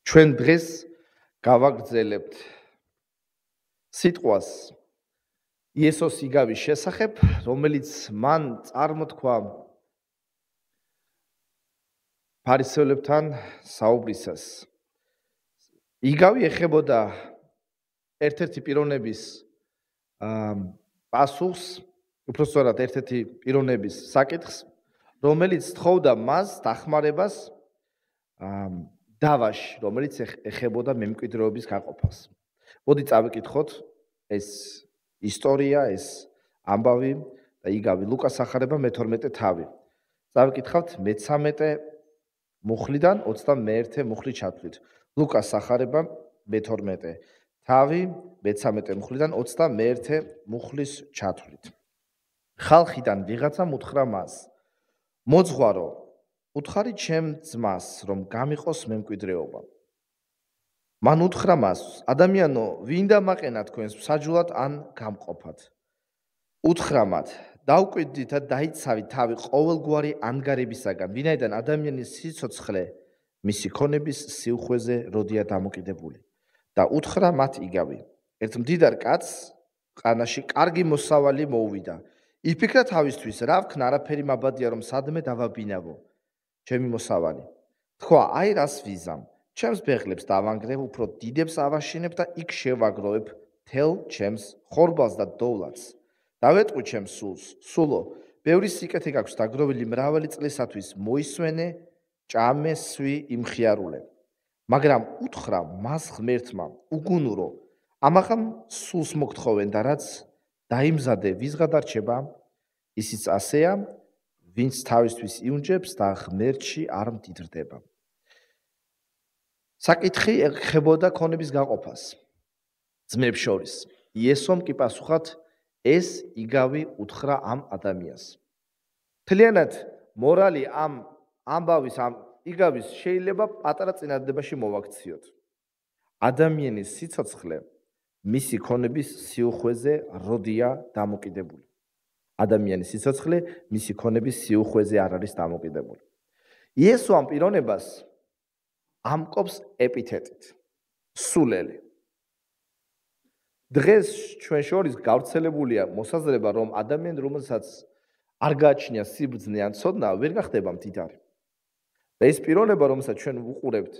ჩვენ დღეს გავაგრძელებთ სიტყვას იესოს იგავის შესახებ, რომელიც მან წარმოთქვა ფარისეულებთან საუბრისას. იგავი ეხებოდა ერთ-ერთი პიროვნების პასუხს, უпростоრად ერთ-ერთი პიროვნების საკითხს, რომელიც თხოვდა მას დახმარებას დავაში, რომელიც ეხებოდა მემკვიდრეობის გაყოფას. მოდი წავიკითხოთ ეს ისტორია, ეს ამბავი და იგავი ლუკას ახარება მე-12 თავი. წავიკითხავთ მე-13 მუხლიდან 21 მუხლით ჩათვლით. ლუკას ახარება მე-12 თავი, მე-13 მუხლიდან 21 მუხლის ჩათვლით. ხალხიდან ვიღაცამ უთხრა მას: მოძღვარო, უთხარი ჩემ ძმას, რომ გამიყოს მემკვიდრეობა. მან უთხრა მას: ადამიანო, ვინ დამაყენა თქვენს მსაჯულად ან გამყოფად? უთხრა მათ: დავკვიდდით და დაიცავით თავი ყოველგვარი ანგარებისაგან, ვინაიდან ადამიანის სიცოცხლე მისი ქონების სიუხვეზე როდია დამოკიდებული. და უთხრა მათ იგავი: ერთ მდიდარ კაცს ყანაში კარგი მოსავალი მოუვიდა. იფიქრა თავისთვის, რა ვქნა, არაფერი მაბადია, რომ სადმე დავაბინავო ჩემი მოსავალი. თქვა: აი რას ვიზამ, ჩემს ბეღლებს დავანგრევ, უფრო დიდებს ავაშინებ და იქ შევაგროვებ თელ ჩემს ხორბალს და დოვლათს. დავეტყვი ჩემს სულს: სულო, ბევრი სიკეთე გაქვს დაგროვილი მრავალი წლისათვის, მოისვენე, ჭამე, სვი, იმხიარულე. მაგრამ უთხრა მას ღმერთმა: უგუნურო, ამაღამ სულს მოგთხოვენ და რაც დაიმზადე, ვისღა დარჩება? ისიც ასეა, ვინც თავისთვის იუნჯებს და ღმერთში არ მდიდრდება. საკითხი ეხებოდა ქონების გაყოფას ძმებს შორის. იესომ კი პასუხად ეს იგავი უთხრა ამ ადამიანს. მთლიანად მორალი ამ ამბავის, ამ იგავის შეიძლება პატარა წინადადებაში მოვაქციოთ. ადამიანის სიცოცხლე მისი ქონების სიუხვეზე როდია დამოკიდებული. ადამიანის სიცოცხლე მისი ქონების სიუხვეზე არ არის დამოკიდებული. იესო ამ პიროვნებას ამკობს ეპითეტით სულელი. დღეს ჩვენ შორის გავრცელებულია მოსაზრება, რომ ადამიანი, რომელსაც არ გააჩნია სიბრძნე ან ცოდნა, ვერ გახდება მდიდარი. და ეს პიროვნება, რომელსაც ჩვენ ვუყურებთ,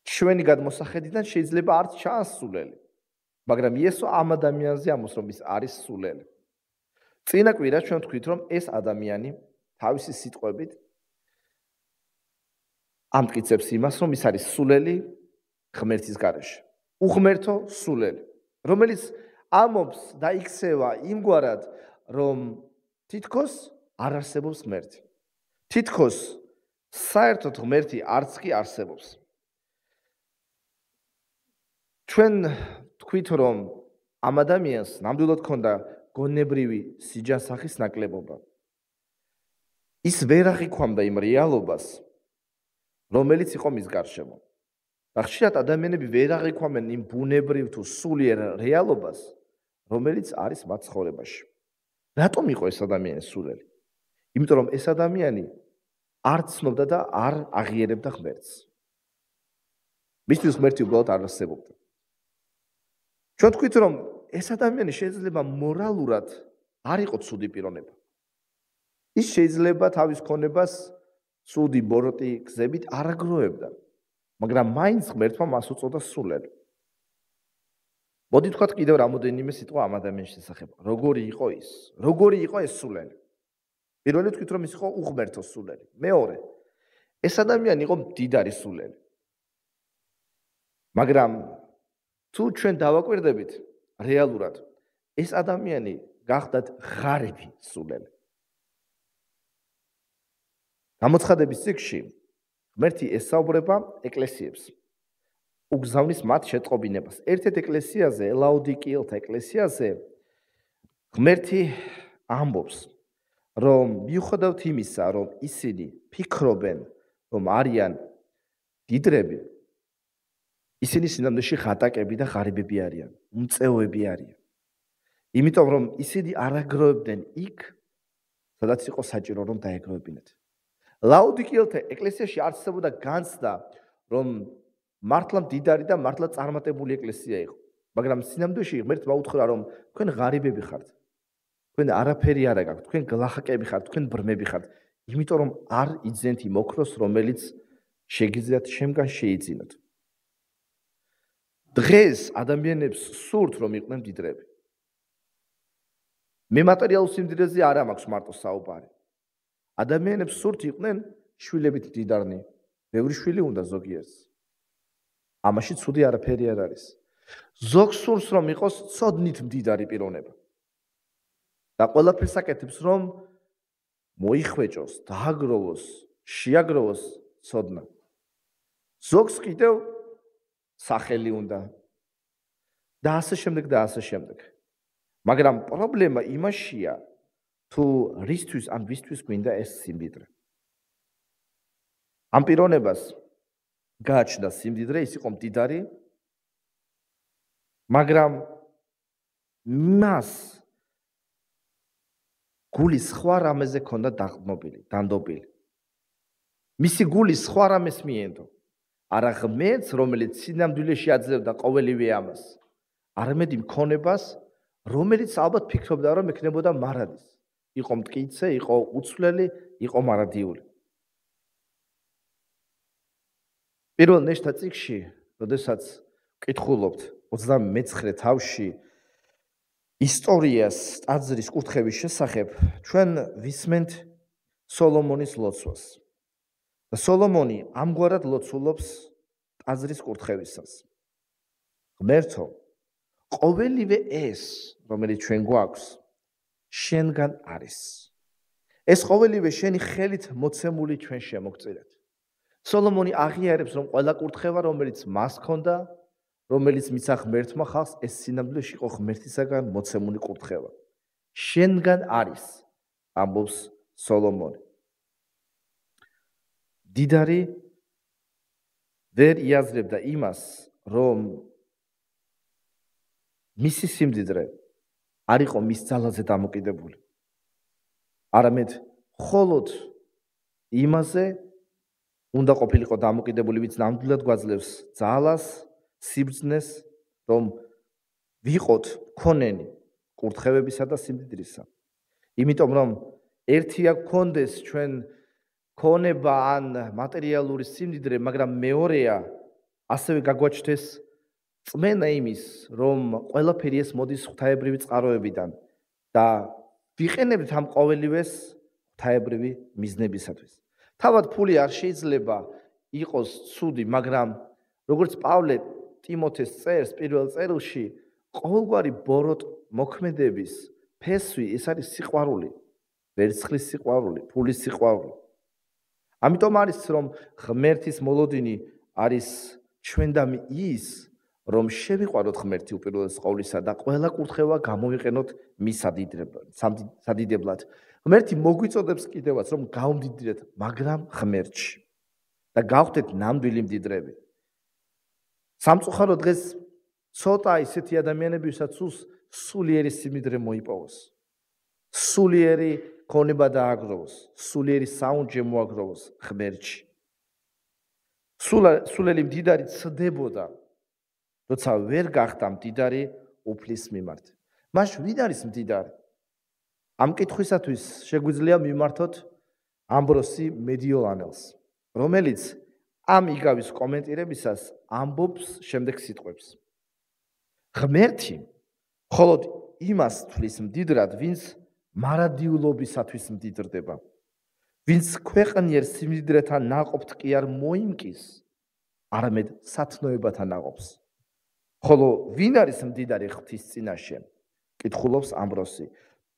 ჩვენი გადმოსახედიდან შეიძლება არც ჩანს სულელი. მაგრამ იესო ამ ადამიანზე ამბობს, რომ ის არის სულელი. წინა კვირა ჩვენ ვთქვით, რომ ეს ადამიანი თავისი სიტყვებით ამტკიცებს იმას, რომ ის არის სულელი ღმერთის გარეშე. უღმერთო სულელი, რომელიც ამბობს და იქცევა იმგვარად, რომ თითქოს არ არსებობს ღმერთი. თითქოს საერთოდ ღმერთი არც კი არსებობს. ჩვენ თქვით, რომ ამ ადამიანს ნამდვილად ჰქონდა გონებრივი სიჯანსაღის ნაკლებობა. ის ვერ აღიქვამდა იმ რეალობას, რომელიც იყო მის გარშემო. და ხშირად ადამიანები ვერ აღიქვამენ იმ ბუნებრივ თუ სულიერ რეალობას, რომელიც არის მათ ცხოვრებაში. რატომ იყო ეს ადამიანი სულელი? იმიტომ რომ ეს ადამიანი არ ცნობდა და არ აღიარებდა ღმერთს. მისთვის ღმერთი უბრალოდ არ არსებობდა. ჩვენ თქვით, რომ ეს ადამიანი შეიძლება მორალურად არ იყო ცუდი პიროვნება. ის შეიძლება თავის ქონებას ცუდი ბოროტი გზებით არ აგროვებდა, მაგრამ მაინც ღმერთმა მას უწოდა სულელი. მოდი თქვათ კიდევ რამოდენიმე სიტყვა ამ ადამიანის შესახებ. როგორი იყო ის? როგორი იყო ეს სულელი? პირველი თქვით, რომ ის იყო უღმერთო სულელი. მეორე, ეს ადამიანი იყო მდიდარი სულელი. მაგრამ თუ ჩვენ დავაკვირდებით რეალურად, ეს ადამიანი გახდათ ღარიბი სულელი. გამოცხადების წიგნში ღმერთი ესაუბრება ეკლესიებს, უგზავნის მათ შეტყობინებას. ერთ-ერთ ეკლესიაზე, ლაოდიკიელთა ეკლესიაზე, ღმერთი ამბობს, რომ მიუხედავად იმისა, რომ ისინი ფიქრობენ, რომ არიან დიდრები, ისინი სინამდვილეში ღატაკები და ღარიბები არიან, უმწეოები არიან. იმიტომ რომ ისინი არ აგროვებდნენ იქ, სადაც იყო საჭირო რომ დაეგროვებინათ. ლაოდიკიელთა ეკლესიაში არსებობდა განცდა, რომ მართლა მდიდარი და მართლა წარმატებული ეკლესია იყო. მაგრამ სინამდვილეში ღმერთმა უთხრა, რომ თქვენ ღარიბები ხართ. თქვენ არაფერი არ გაქვთ, თქვენ გლახაკები ხართ, თქვენ ბრმები ხართ. იმიტომ რომ არ იძენთ იმ ოქროს, რომელიც შეგიძლიათ შემგან შეიძინოთ. დღეს ადამიანებს სურთ, რომ იყვნენ მდიდრები. მე მატერიალურ სიმდიდრეზე არ მაქვს მარტო საუბარი. ადამიანებს სურთ იყვნენ შვილებით მდიდარნი. ბევრი შვილი უნდა ზოგიერთს. ამაში ცუდი არაფერი არ არის. ზოგს სურს რომ იყოს ცოდნით მდიდარი პიროვნება. და ყველაფერს აკეთებს რომ მოიხვეჭოს, დააგროვოს, შეაგროვოს ცოდნა. ზოგს კიდევ სახელი უნდა და ასე შემდეგ და ასე შემდეგ. მაგრამ პრობლემა იმაშია, თუ რისთვის ან ვისთვის გვინდა ეს სიმდიდრე. ამ პიროვნებას გააჩნდა სიმდიდრე, ის იყო მდიდარი, მაგრამ მას გული სხვა რამეზე ქონდა დანდობილი. მისი გული სხვა რამეს მიენდო. არა ღმერთს, რომელიც სინამდვილეში აძლევდა ყოველივე ამას, არამედ იმ ქონებას, რომელიც ალბათ ფიქრობდა, რომ ექნებოდა მარადის. იყო მტკიცე, იყო უცვლელი, იყო მარადიული. პირველ ნეშთა წიგნში, როდესაც ვკითხულობთ 29 თავში ისტორიას ტაძრის კურთხევის შესახებ, ჩვენ ვისმენთ სოლომონის ლოცვას. და სოლომონი ამგვარად ლოცულობს ტაძრის კურთხევისას. ღმერთო, ყოველივე ეს, რომელიც ჩვენ გვაქვს, შენგან არის. ეს ყოველივე შენი ხელით მოცემული ჩვენ შემოგწირეთ. სოლომონი აღიარებს, რომ ყველა კურთხევა, რომელიც მას ჰქონდა, რომელიც მიცა ღმერთმა ხალხს, ეს სინამდვილეში იყო ღმერთისაგან მოცემული კურთხევა. შენგან არის, ამბობს სოლომონი. მდიდარი ვერ იაზრებდა იმას, რომ მისი სიმდიდრე არ იყო მის ძალაზე დამოკიდებული. არამედ მხოლოდ იმაზე უნდა ყოფილიყო დამოკიდებული, ვინც ნამდვილად გვაძლევს ძალას, სიბრძნეს, რომ ვიყოთ მქონენი კურთხევებისა და სიმდიდრისა. იმიტომ რომ ერთია გქონდეს ჩვენ ქონება ან მატერიალური სიმდიდრე, მაგრამ მეორეა ასევე გაგვაჩნდეს წმენა იმის, რომ ყველაფერი ეს მოდის ღვთაებრივი წყაროებიდან და ვიყენებთ ამ ყოველივეს ღვთაებრივი მიზნებისათვის. თავად ფული არ შეიძლება იყოს ცუდი, მაგრამ როგორც პავლე ტიმოთეს წერს პირველ წერილში, ყოველგვარი ბოროტ მოქმედების ფესვი ეს არის სიყვარული, ვერცხლის სიყვარული, ფულის სიყვარული. ამიტომ არის რომ ღმერთის მოლოდინი არის ჩვენდამი ის, რომ შევიყვაროთ ღმერთი უპირველეს ყოვლისა და ყველა კურთხევა გამოვიყენოთ მის სადიდებლად. ღმერთი მოგვიწოდებს კიდევაც, რომ გავმდიდრეთ, მაგრამ ღმერთში და გავხდეთ ნამდვილი მდიდრები. სამწუხარო დღეს ცოტა ისეთი ადამიანები, ვისაც სულიერი სიმდიდრე მოიპოვოს. სულიერი ქონება დააგროვოს, სულიერი საუნჯე მოაგროვოს ღმერთში. სულელი მდიდარი ცდებოდა, როცა ვერ გახდა მდიდარი უფლის მიმართ. მაშ ვინ არის მდიდარი? ამ კითხვისათვის შეგვიძლია მიმართოთ ამბროსი მედიოლანელს, რომელიც ამ იგავის კომენტირებისას ამბობს შემდეგ სიტყვებს. ღმერთი მხოლოდ იმას თვლის მდიდრად, ვინც მარადიულობისათვის მდიდრდება, ვინც ქვეყნიერ სიმდიდრეთან ნაყოფთ კი არ მოიმკის, არამედ სათნოებათან ნაყოფს. ხოლო ვინ არის მდიდარი ღვთის წინაშე? კითხულობს ამბროსი.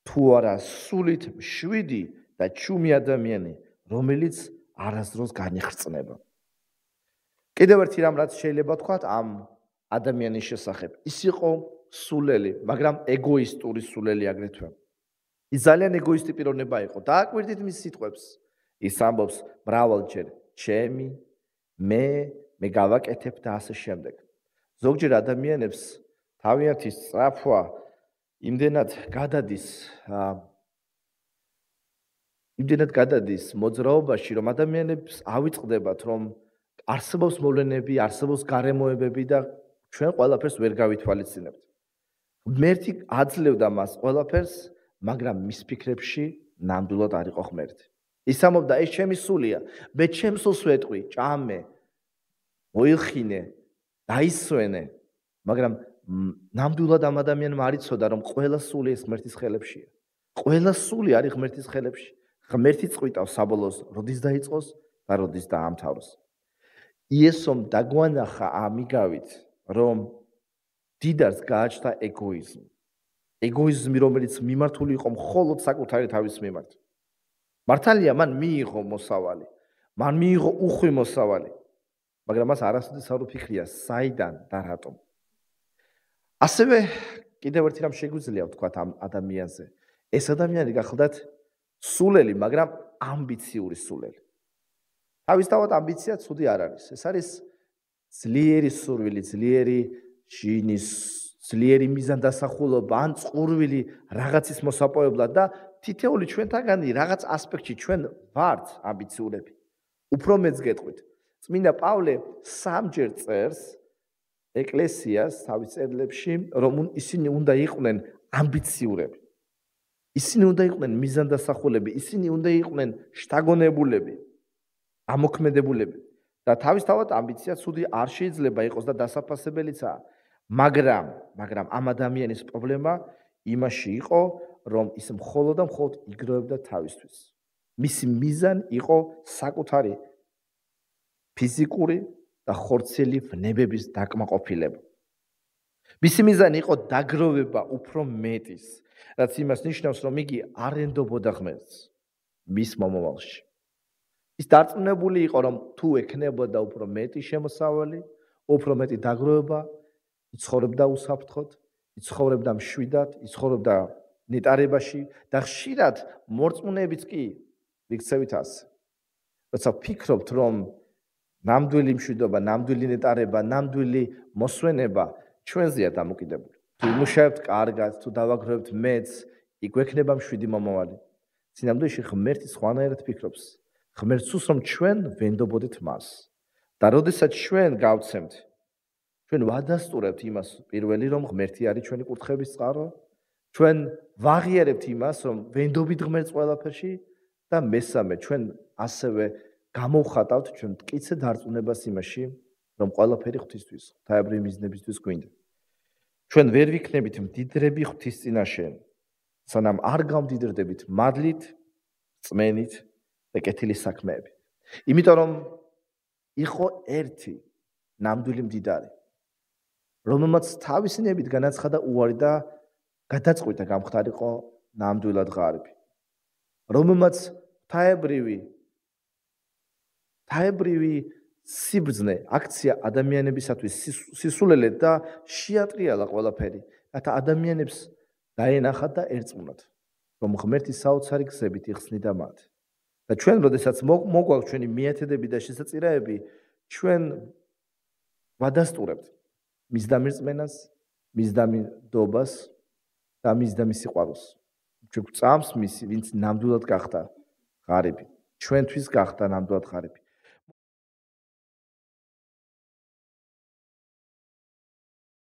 თუ არა სულით მშვიდი და ჩუმი ადამიანი, რომელიც არასდროს განიხრწნება. კიდევ ერთი რამ, რაც შეიძლება თქვათ ამ ადამიანის შესახებ. ის იყო სულელი, მაგრამ ეგოისტური სულელი აგრეთვე. ის ძალიან ეგოისტი პიროვნება იყო. დააკვირდით მის სიტყვებს. ის ამბობს მრავალჯერ ჩემი, მე გავაკეთებ და ასე შემდეგ. ზოგჯერ ადამიანებს თავიანთი სწრაფვა იმდენად გაдаდის მოძრაობაში, რომ ადამიანებს ავიწყდებათ, რომ არსებობს მოვლენები, არსებობს გარემოებები და ჩვენ ყველაფერს ვერ გავითვალისწინებთ. ღმერთი აძლევდა მას ყველაფერს, მაგრამ მის ფიქრებში ნამდვილად არ იყო ღმერთი. ის ამბობდა, ეს ჩემი სულია, მე ჩემს სულს ვეტყვი, ჭამე, მოიხინე, დაისვენე, მაგრამ ნამდვილად ამ ადამიანმა არ იცოდა, რომ ყველა სული ეს ღმერთის ხელებშია. ყველა სული არის ღმერთის ხელებში. ღმერთი წყვიტავს საბოლოოს, როდის დაიწყოს და როდის დაამთავროს. იესომ დაგვანახა ამიგავით, რომ დიდარს გააჩნდა ეგოიზმი. ეგოიზმი, რომელიც მიმართული იყო მხოლოდ საკუთარი თავის მიმართ. მართალია, მან მიიღო მოსავალი, მან მიიღო უხვი მოსავალი, მაგრამ მას არასოდეს არ უფიქრია, საიდან და რატომ. ასევე კიდევ ერთი რამ შეგვიძლია ვთქვათ ამ ადამიანზე. ეს ადამიანი გახლდათ სულელი, მაგრამ ამბიციური სულელი. თავისთავად ამბიცია ცუდი არ არის. ეს არის ძლიერი სურვილი, ძლიერი ჟინის, ძლიერი მიზანდასახულობა, ან წყურვილი რაღაცის მოსაპოვებლად და თითეული ჩვენთაგანი რაღაც ასპექტში ჩვენ ვართ ამბიციურები. უფრო მეც გეტყვით. წმინდა პავლე სამჯერ წერს ეკლესიას თავის წერილებში, რომ ისინი უნდა იყვნენ ამბიციურები. ისინი უნდა იყვნენ მიზანდასახულები, ისინი უნდა იყვნენ შთაგონებულები, ამოქმედებულები. და თავისთავად ამბიცია ცუდი არ შეიძლება იყოს და დასაფასებელიცაა. მაგრამ ამ ადამიანის პრობლემა იმაში იყო, რომ ის მხოლოდ და მხოლოდ იგროვებდა თავისთვის. მისი მიზანი იყო საკუთარი ფიზიკური და ხორცელი ვნებების დაკმაყოფილება. მისი მიზანი იყო დაგროვება უფრო მეტის, რაც იმას ნიშნავს, რომ იგი არ ენდობოდა ღმერთს მის მომავალში. ის დარწმუნებული იყო, რომ თუ ექნებოდა უფრო მეტი შემოსავალი, უფრო მეტი დაგროვება, იცხოვრებდა უსაფრთხოდ, იცხოვრებდა მშვიდად, იცხოვრებდა ნეტარებაში და ხშირად მორწმუნეებიც კი ვიქცევით ასე. როცა ვფიქრობთ, რომ ნამდვილი მშვიდობა, ნამდვილი ნეტარება, ნამდვილი მოსვენება ჩვენზეა დამოკიდებული. თუ იმუშავებთ კარგად, თუ დავაგროვებთ მეც, იქ გვექნება მშვიდი მომავალი. წინამდეში ღმერთი სხვანაირად ფიქრობს. ღმერთს უსწრებს, რომ ჩვენ ვენდობოდეთ მას. და როდესაც ჩვენ გავცემთ, ჩვენ ვადასტურებთ იმას პირველი, რომ ღმერთი არის ჩვენი კურთხევის წყარო, ჩვენ ვაღიარებთ იმას, რომ ვენდობით ღმერთს ყველაფერში და მესამე, ჩვენ ასევე გამოვხატავთ ჩვენ მტკიცე დარწმუნებას იმაში, რომ ყველაფერი ღვთისთვის, ღვთაებრივი მიზნებისთვის გვინდა. ჩვენ ვერ ვიქნებით მდიდრები ღვთის წინაშე, სანამ არ გავმდიდრდებით მადლით, წმენით და კეთილი საქმეებით. იმიტომ რომ იყო ერთი ნამდვილი მდიდარი, რომელმაც თავისი ნებით განაცხადა უარი და გადაწყვიტა გამختارიყო ნამდვილად ღარიბი. რომელმაც ღვთაებრივი სიბრძნე აქცია ადამიანებისათვის სისულელე და შეატრიალა ყველაფერი, რათა ადამიანებს დაენახათ და ერწმუნათ, რომ ღმერთის საოცარი გზებით იხსნიდა მათ. და ჩვენ, როდესაც მოგვაქვს ჩვენი მიათედები და შესაწირაები, ჩვენ ვადასტურებთ მის დამირწმენას, მის დამიდობას და მის დამისიყვარულს. ჩვენ გვწამს მისი, ვინც ნამდვილად გახდა ღარიბი. ჩვენთვის გახდა ნამდვილად ღარიბი.